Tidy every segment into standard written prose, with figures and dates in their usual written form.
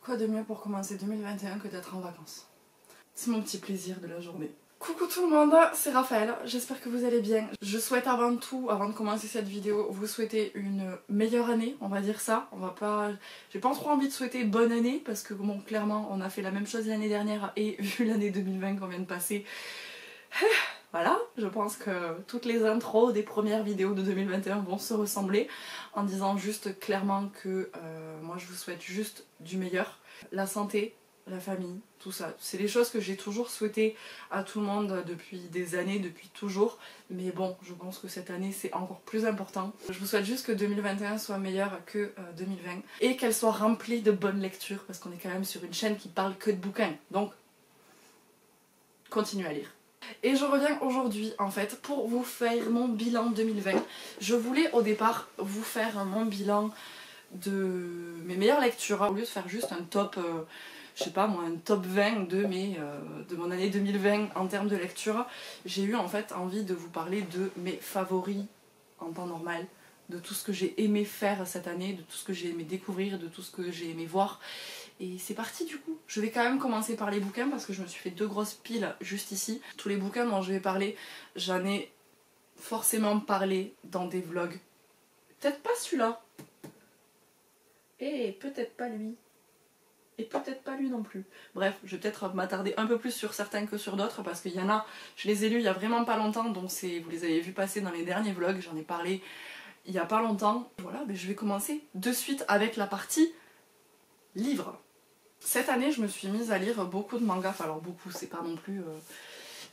Quoi de mieux pour commencer 2021 que d'être en vacances? C'est mon petit plaisir de la journée. Coucou tout le monde, c'est Raphaël, j'espère que vous allez bien. Je souhaite avant tout, avant de commencer cette vidéo, vous souhaiter une meilleure année, on va dire ça. J'ai pas trop envie de souhaiter bonne année parce que bon, clairement on a fait la même chose l'année dernière et vu l'année 2020 qu'on vient de passer, voilà, je pense que toutes les intros des premières vidéos de 2021 vont se ressembler en disant juste clairement que moi je vous souhaite juste du meilleur. La santé, la famille, tout ça. C'est des choses que j'ai toujours souhaité à tout le monde depuis des années, depuis toujours. Mais bon, je pense que cette année c'est encore plus important. Je vous souhaite juste que 2021 soit meilleur que 2020 et qu'elle soit remplie de bonnes lectures parce qu'on est quand même sur une chaîne qui parle que de bouquins. Donc, continuez à lire. Et je reviens aujourd'hui en fait pour vous faire mon bilan 2020. Je voulais au départ vous faire mon bilan de mes meilleures lectures au lieu de faire juste un top, je sais pas moi, un top 20 de mon année 2020 en termes de lecture. J'ai eu en fait envie de vous parler de mes favoris en temps normal, de tout ce que j'ai aimé faire cette année, de tout ce que j'ai aimé découvrir, de tout ce que j'ai aimé voir. Et c'est parti du coup. Je vais quand même commencer par les bouquins parce que je me suis fait deux grosses piles juste ici. Tous les bouquins dont je vais parler, j'en ai forcément parlé dans des vlogs. Peut-être pas celui-là. Et peut-être pas lui. Et peut-être pas lui non plus. Bref, je vais peut-être m'attarder un peu plus sur certains que sur d'autres parce qu'il y en a, je les ai lus il y a vraiment pas longtemps, donc vous les avez vus passer dans les derniers vlogs, j'en ai parlé il y a pas longtemps. Voilà, mais je vais commencer de suite avec la partie livres. Cette année, je me suis mise à lire beaucoup de mangas, enfin alors beaucoup, c'est pas non plus...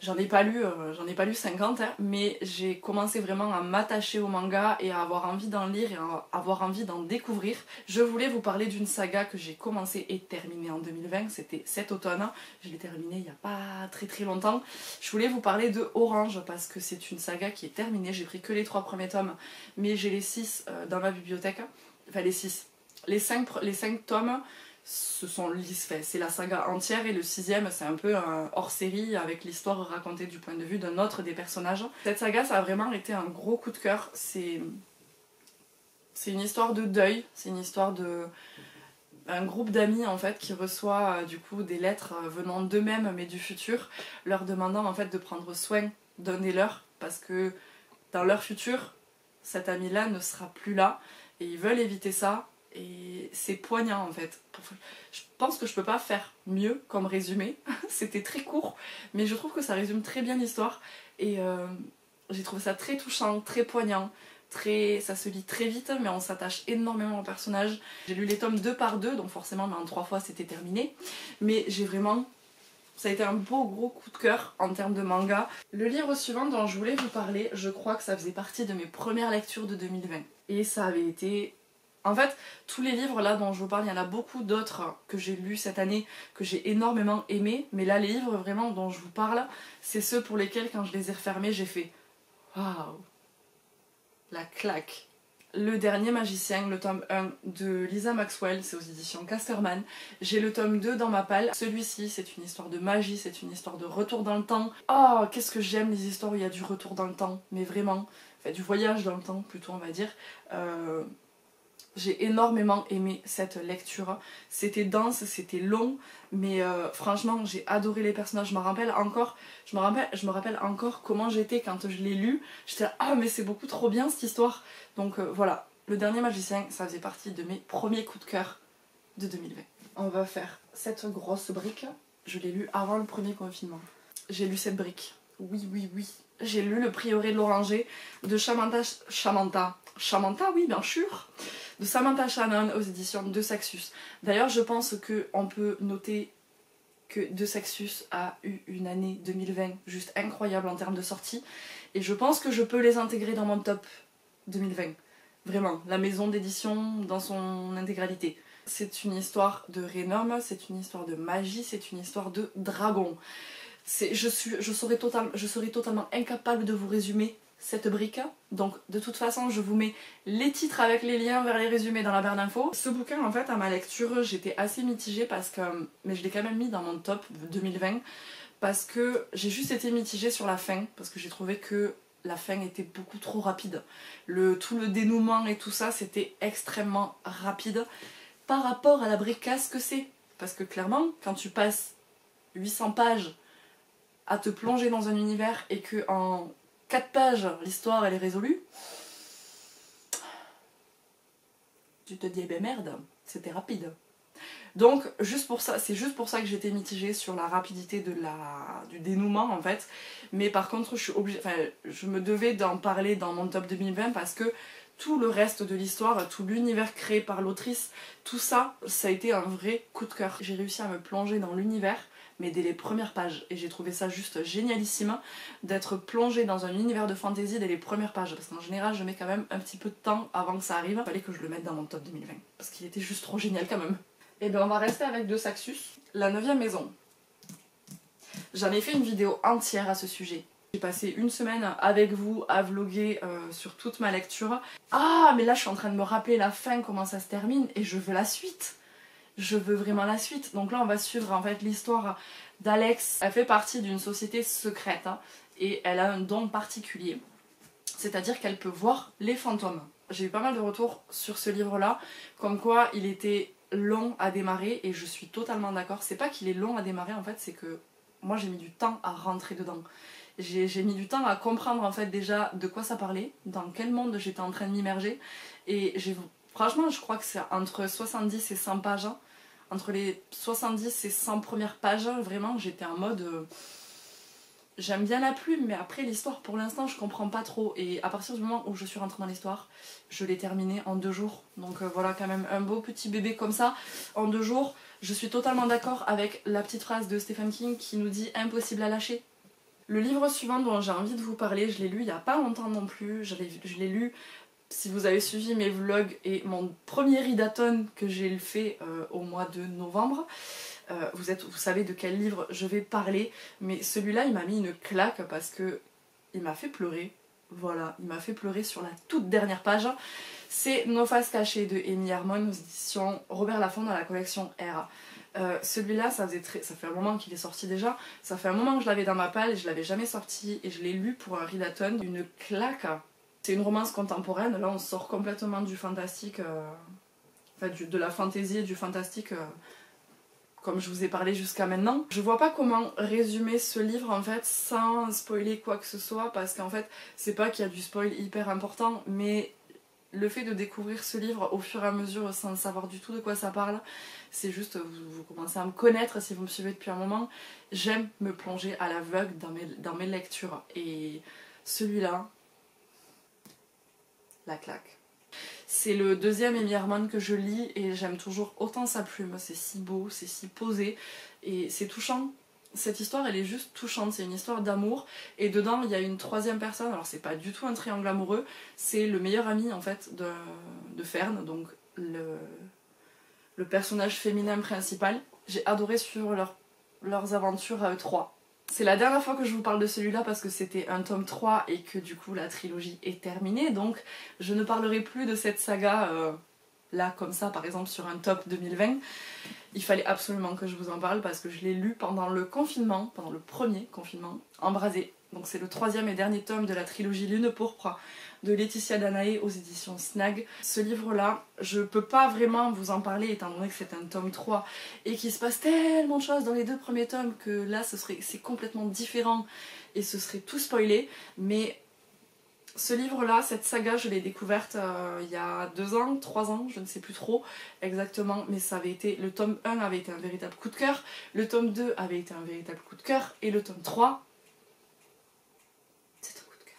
J'en ai pas lu 50, hein, mais j'ai commencé vraiment à m'attacher au manga et à avoir envie d'en lire et à avoir envie d'en découvrir. Je voulais vous parler d'une saga que j'ai commencé et terminée en 2020, c'était cet automne. Je l'ai terminée il n'y a pas très longtemps. Je voulais vous parler de Orange parce que c'est une saga qui est terminée. J'ai pris que les 3 premiers tomes, mais j'ai les 6 dans ma bibliothèque. Enfin les 6. Les 5 tomes, ce sont c'est la saga entière et le 6e c'est un peu un hors-série avec l'histoire racontée du point de vue d'un autre des personnages. Cette saga ça a vraiment été un gros coup de cœur, c'est une histoire de deuil, c'est une histoire de un groupe d'amis en fait qui reçoit du coup des lettres venant d'eux-mêmes mais du futur, leur demandant en fait de prendre soin d'un des leurs parce que dans leur futur cet ami là ne sera plus là et ils veulent éviter ça. Et c'est poignant en fait. Je pense que je peux pas faire mieux comme résumé. C'était très court, mais je trouve que ça résume très bien l'histoire. Et j'ai trouvé ça très touchant, très poignant. Ça se lit très vite, mais on s'attache énormément au personnage. J'ai lu les tomes 2 par 2, donc forcément, en 3 fois c'était terminé. Mais j'ai vraiment... Ça a été un beau gros coup de cœur en termes de manga. Le livre suivant dont je voulais vous parler, je crois que ça faisait partie de mes premières lectures de 2020. Et ça avait été... En fait, tous les livres là dont je vous parle, il y en a beaucoup d'autres que j'ai lus cette année, que j'ai énormément aimé. Mais là, les livres vraiment dont je vous parle, c'est ceux pour lesquels quand je les ai refermés, j'ai fait waouh, la claque. Le Dernier Magicien, le tome 1 de Lisa Maxwell, c'est aux éditions Casterman. J'ai le tome 2 dans ma palle. Celui-ci, c'est une histoire de magie, c'est une histoire de retour dans le temps. Oh, qu'est-ce que j'aime les histoires où il y a du retour dans le temps, mais vraiment, enfin du voyage dans le temps plutôt on va dire. J'ai énormément aimé cette lecture. C'était dense, c'était long, mais franchement j'ai adoré les personnages. Je me rappelle encore comment j'étais quand je l'ai lu. J'étais là, ah mais c'est beaucoup trop bien cette histoire. Donc voilà, Le Dernier Magicien, ça faisait partie de mes premiers coups de cœur de 2020. On va faire cette grosse brique. Je l'ai lu avant le premier confinement. J'ai lu cette brique. Oui. J'ai lu Le Prieuré de l'Oranger de Samantha, oui bien sûr, de Samantha Shannon aux éditions de Saxus. D'ailleurs je pense qu'on peut noter que De Saxus a eu une année 2020 juste incroyable en termes de sortie et je pense que je peux les intégrer dans mon top 2020. Vraiment, la maison d'édition dans son intégralité. C'est une histoire de renom, c'est une histoire de magie, c'est une histoire de dragon. Je serais totalement incapable de vous résumer cette brique, donc de toute façon je vous mets les titres avec les liens vers les résumés dans la barre d'infos. Ce bouquin en fait à ma lecture j'étais assez mitigée parce que, mais je l'ai quand même mis dans mon top 2020 parce que j'ai juste été mitigée sur la fin, parce que j'ai trouvé que la fin était beaucoup trop rapide. Tout le dénouement et tout ça c'était extrêmement rapide par rapport à la bricasse que c'est. Parce que clairement, quand tu passes 800 pages à te plonger dans un univers et que en 4 pages, l'histoire elle est résolue, tu te dis, eh ben merde, c'était rapide. Donc, juste pour ça, c'est juste pour ça que j'étais mitigée sur la rapidité du dénouement en fait. Mais par contre, je me devais d'en parler dans mon top 2020 parce que tout le reste de l'histoire, tout l'univers créé par l'autrice, tout ça, ça a été un vrai coup de cœur. J'ai réussi à me plonger dans l'univers, mais dès les premières pages. Et j'ai trouvé ça juste génialissime d'être plongée dans un univers de fantasy dès les premières pages. Parce qu'en général, je mets quand même un petit peu de temps avant que ça arrive. Il fallait que je le mette dans mon top 2020. Parce qu'il était juste trop génial quand même. Et bien on va rester avec deux Saxus. La 9e maison. J'en ai fait une vidéo entière à ce sujet. J'ai passé une semaine avec vous à vlogger sur toute ma lecture. Ah mais là je suis en train de me rappeler la fin, comment ça se termine, et je veux la suite. Je veux vraiment la suite. Donc là on va suivre en fait l'histoire d'Alex. Elle fait partie d'une société secrète hein, et elle a un don particulier. C'est-à-dire qu'elle peut voir les fantômes. J'ai eu pas mal de retours sur ce livre-là, comme quoi il était long à démarrer, et je suis totalement d'accord. C'est pas qu'il est long à démarrer en fait, c'est que moi j'ai mis du temps à rentrer dedans. J'ai mis du temps à comprendre en fait déjà de quoi ça parlait, dans quel monde j'étais en train de m'immerger, et franchement je crois que c'est entre 70 et 100 pages, hein. Entre les 70 et 100 premières pages, vraiment j'étais en mode... J'aime bien la plume, mais après l'histoire pour l'instant je comprends pas trop, et à partir du moment où je suis rentrée dans l'histoire, je l'ai terminée en 2 jours. Donc voilà, quand même un beau petit bébé comme ça, en 2 jours. Je suis totalement d'accord avec la petite phrase de Stephen King qui nous dit « impossible à lâcher ». Le livre suivant dont j'ai envie de vous parler, je l'ai lu il y a pas longtemps non plus, je l'ai lu, si vous avez suivi mes vlogs, et mon premier readathon que j'ai fait au mois de novembre. Vous savez de quel livre je vais parler, mais celui-là il m'a mis une claque parce que il m'a fait pleurer. Voilà, il m'a fait pleurer sur la toute dernière page. C'est Nos faces cachées de Amy Harmon aux éditions Robert Laffont dans la collection R. Celui-là, ça fait un moment qu'il est sorti déjà, ça fait un moment que je l'avais dans ma palle et je l'avais jamais sorti, et je l'ai lu pour un readathon. Une claque. C'est une romance contemporaine, là on sort complètement du fantastique, de la fantaisie et du fantastique. Comme je vous ai parlé jusqu'à maintenant. Je vois pas comment résumer ce livre en fait sans spoiler quoi que ce soit, parce qu'en fait c'est pas qu'il y a du spoil hyper important, mais le fait de découvrir ce livre au fur et à mesure sans savoir du tout de quoi ça parle, c'est juste, vous commencez à me connaître si vous me suivez depuis un moment, j'aime me plonger à l'aveugle dans mes lectures, et celui-là, la claque. C'est le deuxième Amy Harmon que je lis et j'aime toujours autant sa plume, c'est si beau, c'est si posé et c'est touchant. Cette histoire elle est juste touchante, c'est une histoire d'amour, et dedans il y a une troisième personne, alors c'est pas du tout un triangle amoureux, c'est le meilleur ami en fait de Fern, donc le personnage féminin principal. J'ai adoré suivre leurs aventures à eux trois. C'est la dernière fois que je vous parle de celui-là parce que c'était un tome 3 et que du coup la trilogie est terminée, donc je ne parlerai plus de cette saga là comme ça par exemple sur un top 2020. Il fallait absolument que je vous en parle parce que je l'ai lu pendant le confinement, pendant le premier confinement, embrasé. Donc c'est le 3e et dernier tome de la trilogie Lune pourpre de Laetitia Danaé aux éditions Snag. Ce livre-là, je peux pas vraiment vous en parler étant donné que c'est un tome 3 et qu'il se passe tellement de choses dans les 2 premiers tomes que là c'est complètement différent et ce serait tout spoilé. Mais ce livre-là, cette saga, je l'ai découverte il y a 2 ans, 3 ans, je ne sais plus trop exactement, mais ça avait été, le tome 1 avait été un véritable coup de cœur, le tome 2 avait été un véritable coup de cœur, et le tome 3, c'est un coup de cœur.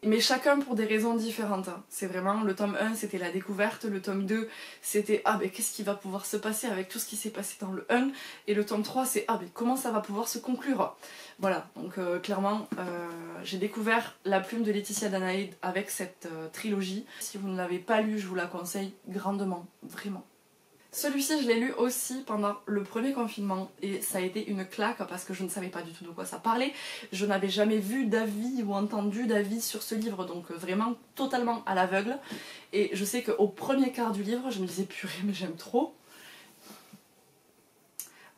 Mais chacun pour des raisons différentes. C'est vraiment, le tome 1 c'était la découverte, le tome 2 c'était ah ben qu'est-ce qui va pouvoir se passer avec tout ce qui s'est passé dans le 1, et le tome 3 c'est ah ben comment ça va pouvoir se conclure. Voilà, donc clairement j'ai découvert la plume de Laetitia Danaé avec cette trilogie. Si vous ne l'avez pas lu, je vous la conseille grandement, vraiment. Celui-ci je l'ai lu aussi pendant le premier confinement et ça a été une claque parce que je ne savais pas du tout de quoi ça parlait. Je n'avais jamais vu d'avis ou entendu d'avis sur ce livre, donc vraiment totalement à l'aveugle. Et je sais qu'au premier quart du livre, je me disais purée mais j'aime trop.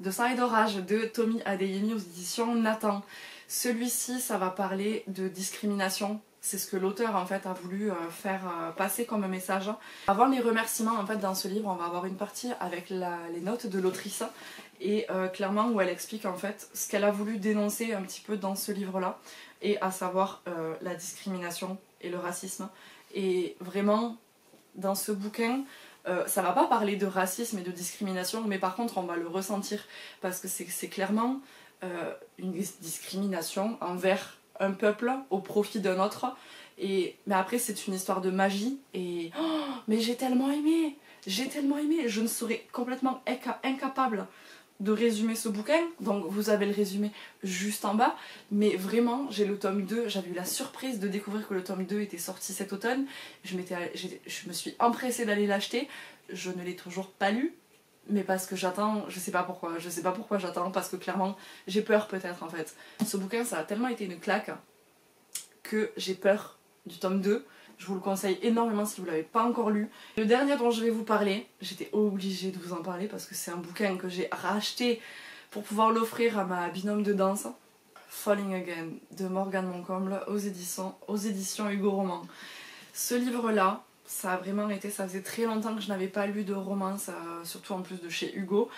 De sang et d'orage de Tomie Adeyemi aux éditions Nathan. Celui-ci, ça va parler de discrimination C'est ce que l'auteur en fait a voulu faire passer comme message. Avant les remerciements en fait dans ce livre, on va avoir une partie avec les notes de l'autrice et clairement où elle explique en fait ce qu'elle a voulu dénoncer un petit peu dans ce livre-là, et à savoir la discrimination et le racisme. Et vraiment dans ce bouquin, ça va pas parler de racisme et de discrimination, mais par contre on va le ressentir parce que c'est clairement une discrimination envers un peuple au profit d'un autre. Mais après c'est une histoire de magie et mais j'ai tellement aimé, je ne serais complètement incapable de résumer ce bouquin, donc vous avez le résumé juste en bas, mais vraiment j'ai le tome 2, j'avais eu la surprise de découvrir que le tome 2 était sorti cet automne, je me suis empressée d'aller l'acheter, je ne l'ai toujours pas lu, mais parce que j'attends, je sais pas pourquoi j'attends, parce que clairement j'ai peur peut-être en fait. Ce bouquin ça a tellement été une claque que j'ai peur du tome 2. Je vous le conseille énormément si vous ne l'avez pas encore lu. Le dernier dont je vais vous parler, j'étais obligée de vous en parler parce que c'est un bouquin que j'ai racheté pour pouvoir l'offrir à ma binôme de danse. Falling Again de Morgane Moncomble aux éditions Hugo Roman. Ce livre-là, ça a vraiment été, ça faisait très longtemps que je n'avais pas lu de romance, surtout en plus de chez Hugo.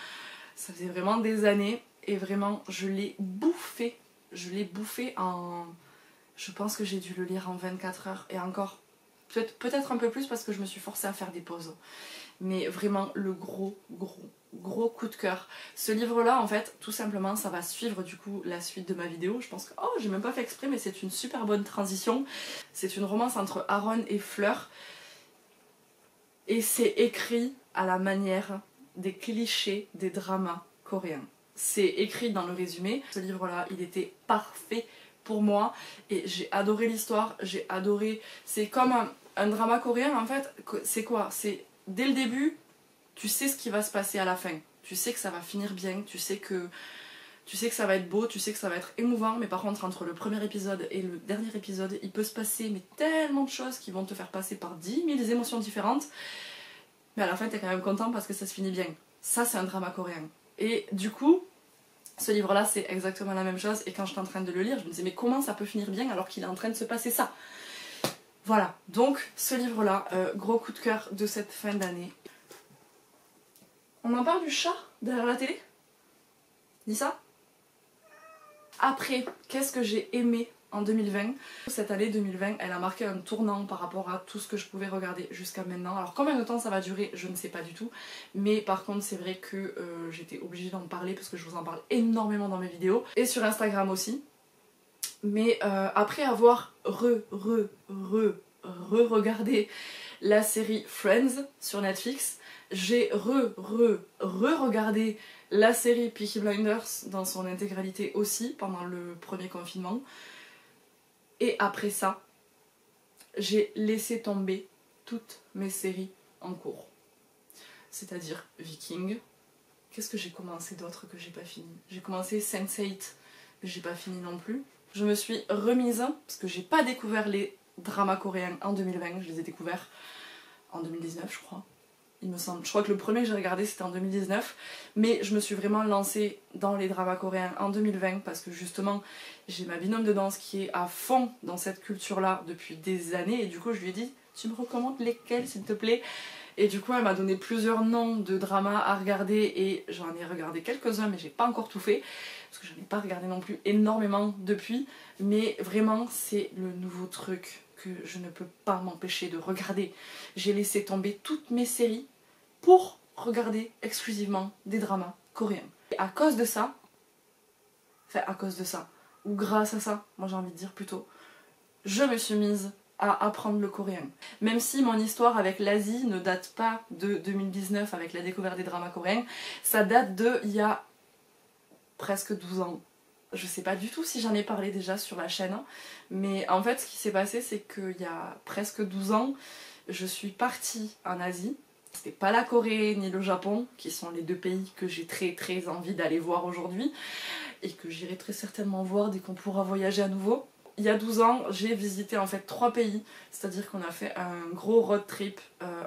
Ça faisait vraiment des années et vraiment je l'ai bouffé. Je l'ai bouffé en... Je pense que j'ai dû le lire en 24 heures et encore, peut-être un peu plus parce que je me suis forcée à faire des pauses. Mais vraiment le gros coup de cœur. Ce livre-là, en fait, tout simplement, ça va suivre du coup la suite de ma vidéo. Je pense que, oh, j'ai même pas fait exprès, mais c'est une super bonne transition. C'est une romance entre Aaron et Fleur. Et c'est écrit à la manière des clichés des dramas coréens. C'est écrit dans le résumé. Ce livre-là, il était parfait pour moi et j'ai adoré l'histoire, j'ai adoré... C'est comme un drama coréen en fait, c'est quoi? C'est dès le début, tu sais ce qui va se passer à la fin. Tu sais que ça va finir bien, tu sais que ça va être beau, tu sais que ça va être émouvant, mais par contre entre le premier épisode et le dernier épisode, il peut se passer mais tellement de choses qui vont te faire passer par 10 000 émotions différentes, mais à la fin t'es quand même content parce que ça se finit bien. Ça c'est un drama coréen. Et du coup, ce livre-là, c'est exactement la même chose, et quand j'étais en train de le lire, je me disais mais comment ça peut finir bien alors qu'il est en train de se passer ça? Voilà, donc ce livre-là, gros coup de cœur de cette fin d'année. On en parle du chat derrière la télé? Dis ça? Après, qu'est-ce que j'ai aimé en 2020? Cette année 2020, elle a marqué un tournant par rapport à tout ce que je pouvais regarder jusqu'à maintenant. Alors combien de temps ça va durer, je ne sais pas du tout. Mais par contre, c'est vrai que j'étais obligée d'en parler parce que je vous en parle énormément dans mes vidéos. Et sur Instagram aussi. Mais après avoir re-regardé la série Friends sur Netflix, j'ai re-regardé la série Peaky Blinders dans son intégralité aussi pendant le premier confinement. Et après ça, j'ai laissé tomber toutes mes séries en cours. C'est-à-dire Viking. Qu'est-ce que j'ai commencé d'autre que j'ai pas fini? J'ai commencé Sense8, mais j'ai pas fini non plus. Je me suis remise, parce que j'ai pas découvert les dramas coréens en 2020, je les ai découverts en 2019 je crois. Il me semble. Je crois que le premier que j'ai regardé c'était en 2019, mais je me suis vraiment lancée dans les dramas coréens en 2020 parce que justement j'ai ma binôme de danse qui est à fond dans cette culture-là depuis des années et du coup je lui ai dit tu me recommandes lesquels s'il te plaît? Et du coup elle m'a donné plusieurs noms de dramas à regarder et j'en ai regardé quelques-uns mais j'ai pas encore tout fait parce que je n'ai pas regardé non plus énormément depuis, mais vraiment c'est le nouveau truc que je ne peux pas m'empêcher de regarder. J'ai laissé tomber toutes mes séries pour regarder exclusivement des dramas coréens. Et à cause de ça, ou grâce à ça, moi j'ai envie de dire plutôt, je me suis mise à apprendre le coréen. Même si mon histoire avec l'Asie ne date pas de 2019 avec la découverte des dramas coréens, ça date de il y a presque 12 ans. Je sais pas du tout si j'en ai parlé déjà sur la chaîne, mais en fait ce qui s'est passé c'est qu'il y a presque 12 ans, je suis partie en Asie. C'était pas la Corée ni le Japon, qui sont les deux pays que j'ai très envie d'aller voir aujourd'hui, et que j'irai très certainement voir dès qu'on pourra voyager à nouveau. Il y a 12 ans, j'ai visité en fait 3 pays, c'est-à-dire qu'on a fait un gros road trip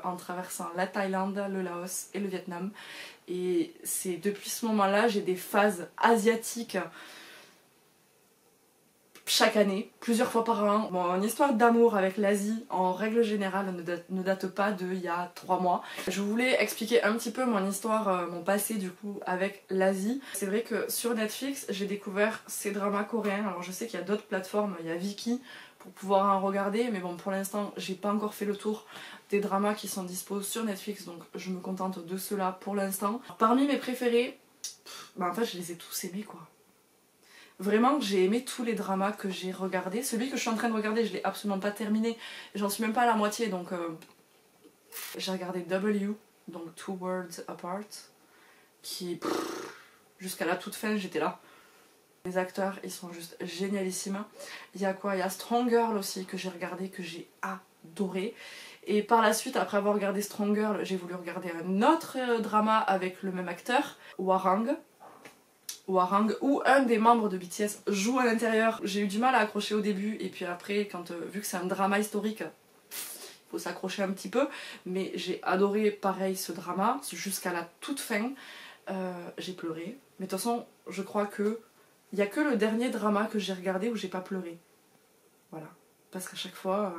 en traversant la Thaïlande, le Laos et le Vietnam. Et c'est depuis ce moment-là, j'ai des phases asiatiques chaque année, plusieurs fois par an. Mon histoire d'amour avec l'Asie, en règle générale, ne date pas d'il y a 3 mois. Je voulais expliquer un petit peu mon histoire, mon passé du coup avec l'Asie. C'est vrai que sur Netflix, j'ai découvert ces dramas coréens. Alors je sais qu'il y a d'autres plateformes, il y a Viki pour pouvoir en regarder, mais bon, pour l'instant, j'ai pas encore fait le tour des dramas qui sont dispo sur Netflix, donc je me contente de ceux-là pour l'instant. Parmi mes préférés, bah en fait je les ai tous aimés quoi. Vraiment, j'ai aimé tous les dramas que j'ai regardés. Celui que je suis en train de regarder, je l'ai absolument pas terminé. J'en suis même pas à la moitié, donc j'ai regardé W, donc Two Worlds Apart, qui jusqu'à la toute fin, j'étais là. Les acteurs, ils sont juste génialissimes. Il y a quoi? Il y a Strong Girl aussi que j'ai regardé, que j'ai adoré. Et par la suite, après avoir regardé Strong Girl, j'ai voulu regarder un autre drama avec le même acteur, Hwarang, où un des membres de BTS joue à l'intérieur. J'ai eu du mal à accrocher au début, et puis après, vu que c'est un drama historique, il faut s'accrocher un petit peu. Mais j'ai adoré pareil ce drama, jusqu'à la toute fin. J'ai pleuré. Mais de toute façon, je crois que il n'y a que le dernier drama que j'ai regardé où j'ai pas pleuré. Voilà. Parce qu'à chaque fois...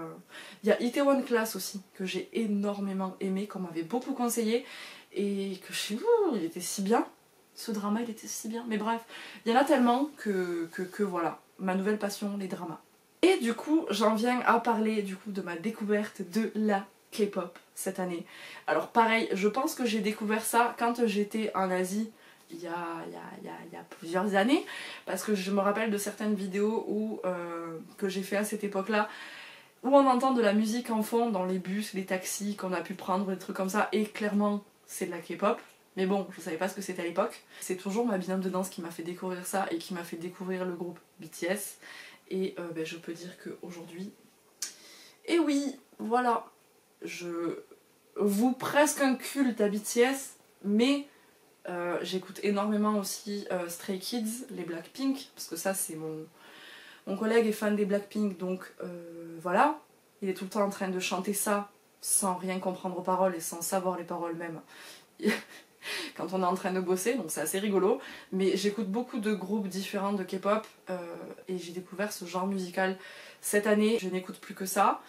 Il y a Itaewon Class aussi, que j'ai énormément aimé, qu'on m'avait beaucoup conseillé, et que je sais pas, il était si bien. Ce drama, il était si bien. Mais bref, il y en a tellement que voilà, ma nouvelle passion, les dramas. Et du coup, j'en viens à parler du coup de ma découverte de la K-pop cette année. Alors pareil, je pense que j'ai découvert ça quand j'étais en Asie, il y a plusieurs années, parce que je me rappelle de certaines vidéos que j'ai fait à cette époque-là, où on entend de la musique en fond dans les bus, les taxis qu'on a pu prendre, des trucs comme ça, et clairement c'est de la K-pop. Mais bon, je savais pas ce que c'était à l'époque. C'est toujours ma binôme de danse qui m'a fait découvrir ça et qui m'a fait découvrir le groupe BTS. Et je peux dire qu'aujourd'hui... Et oui, voilà, je voue presque un culte à BTS, mais j'écoute énormément aussi Stray Kids, les Blackpink, parce que ça c'est mon collègue est fan des Blackpink, donc voilà. Il est tout le temps en train de chanter ça sans rien comprendre aux paroles et sans savoir les paroles même. Quand on est en train de bosser, donc c'est assez rigolo. Mais j'écoute beaucoup de groupes différents de K-pop et j'ai découvert ce genre musical cette année. Je n'écoute plus que ça,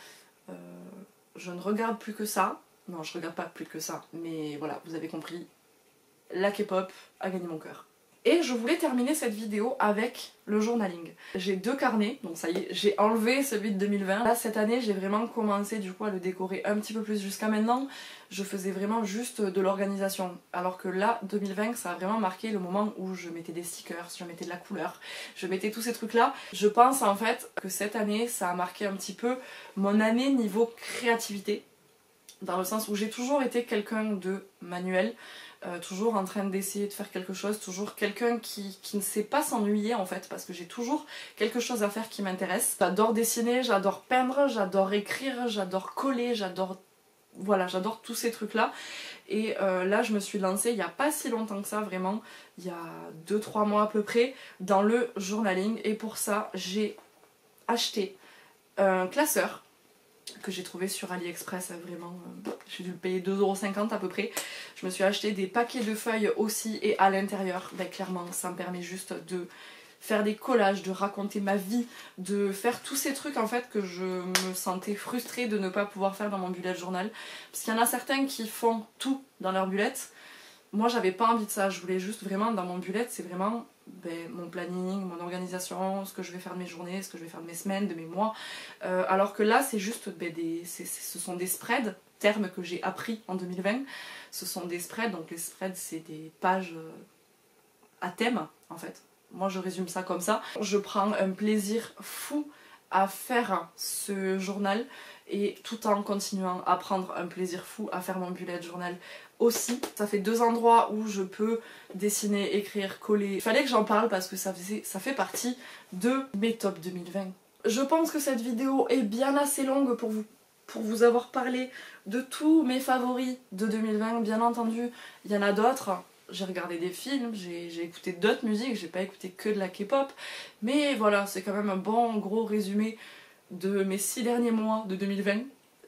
je ne regarde plus que ça. Non, je regarde pas plus que ça, mais voilà, vous avez compris. La K-pop a gagné mon cœur. Et je voulais terminer cette vidéo avec le journaling. J'ai 2 carnets, donc ça y est, j'ai enlevé celui de 2020. Là, cette année, j'ai vraiment commencé du coup à le décorer un petit peu plus. Jusqu'à maintenant, je faisais vraiment juste de l'organisation. Alors que là, 2020, ça a vraiment marqué le moment où je mettais des stickers, je mettais de la couleur, je mettais tous ces trucs-là. Je pense en fait que cette année, ça a marqué un petit peu mon année niveau créativité. Dans le sens où j'ai toujours été quelqu'un de manuel. Toujours en train d'essayer de faire quelque chose, toujours quelqu'un qui ne sait pas s'ennuyer en fait, parce que j'ai toujours quelque chose à faire qui m'intéresse. J'adore dessiner, j'adore peindre, j'adore écrire, j'adore coller, j'adore tous ces trucs là. Et là je me suis lancée il n'y a pas si longtemps que ça, vraiment, il y a 2-3 mois à peu près, dans le journaling. Et pour ça j'ai acheté un classeur que j'ai trouvé sur AliExpress, vraiment, j'ai dû le payer 2,50 € à peu près. Je me suis acheté des paquets de feuilles aussi, et à l'intérieur, clairement, ça me permet juste de faire des collages, de raconter ma vie, de faire tous ces trucs en fait que je me sentais frustrée de ne pas pouvoir faire dans mon bullet journal. Parce qu'il y en a certains qui font tout dans leur bullet. Moi j'avais pas envie de ça, je voulais juste vraiment, dans mon bullet, c'est vraiment mon planning, mon organisation, ce que je vais faire de mes journées, ce que je vais faire de mes semaines, de mes mois. Alors que là c'est juste, ce sont des spreads, terme que j'ai appris en 2020. Ce sont des spreads, donc les spreads c'est des pages à thème en fait. Moi je résume ça comme ça. Je prends un plaisir fou à faire ce journal, et tout en continuant à prendre un plaisir fou à faire mon bullet journal aussi. Ça fait 2 endroits où je peux dessiner, écrire, coller. Il fallait que j'en parle parce que ça fait partie de mes top 2020. Je pense que cette vidéo est bien assez longue pour vous avoir parlé de tous mes favoris de 2020. Bien entendu, il y en a d'autres. J'ai regardé des films, j'ai écouté d'autres musiques, j'ai pas écouté que de la K-pop. Mais voilà, c'est quand même un bon gros résumé de mes 6 derniers mois de 2020.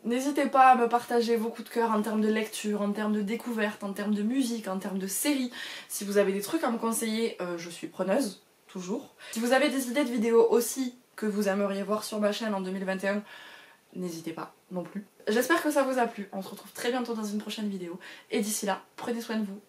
N'hésitez pas à me partager vos coups de cœur en termes de lecture, en termes de découverte, en termes de musique, en termes de séries. Si vous avez des trucs à me conseiller, je suis preneuse, toujours. Si vous avez des idées de vidéos aussi, que vous aimeriez voir sur ma chaîne en 2021, n'hésitez pas non plus. J'espère que ça vous a plu, on se retrouve très bientôt dans une prochaine vidéo, et d'ici là, prenez soin de vous.